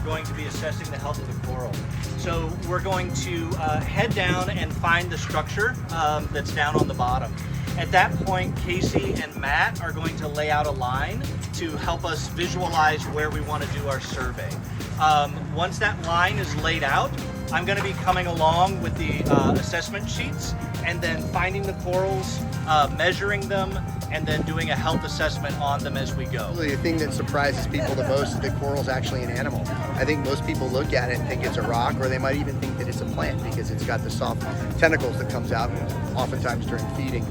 going to be assessing the health of the coral. So we're going to head down and find the structure that's down on the bottom. At that point, Casey and Matt are going to lay out a line to help us visualize where we want to do our survey. Once that line is laid out, I'm going to be coming along with the assessment sheets and then finding the corals, measuring them, and then doing a health assessment on them as we go. The thing that surprises people the most is that coral's actually an animal. I think most people look at it and think it's a rock, or they might even think that it's a plant because it's got the soft tentacles that comes out oftentimes during feeding.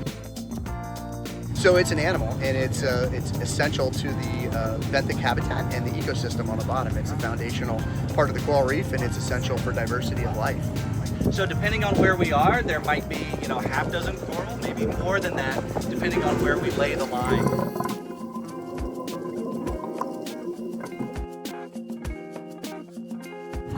So it's an animal, and it's essential to the benthic habitat and the ecosystem on the bottom. It's a foundational part of the coral reef, and it's essential for diversity of life. So depending on where we are, there might be, half dozen coral, maybe more than that, depending on where we lay the line.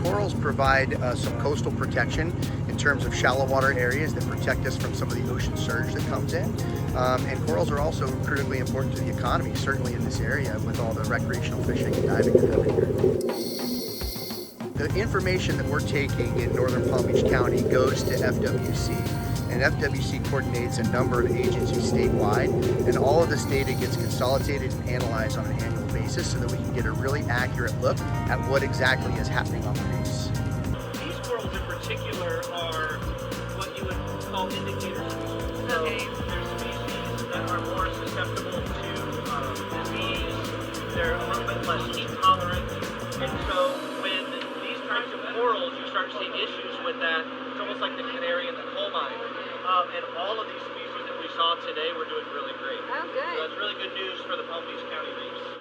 Corals provide some coastal protection in terms of shallow water areas that protect us from some of the ocean surge that comes in. And corals are also critically important to the economy, certainly in this area with all the recreational fishing and diving that's over here. The information that we're taking in northern Palm Beach County goes to FWC, and FWC coordinates a number of agencies statewide, and all of this data gets consolidated and analyzed on an annual basis so that we can get a really accurate look at what exactly is happening on the reefs. These corals in particular are what you would call indicator species. So they're species that are more susceptible to disease, they're a little bit less heat tolerant, and so when these types of corals, you start seeing issues with that. It's almost like the canary in the coal mine. And all of these species that we saw today were doing really great. Oh, good. So that's really good news for the Palm Beach County reefs.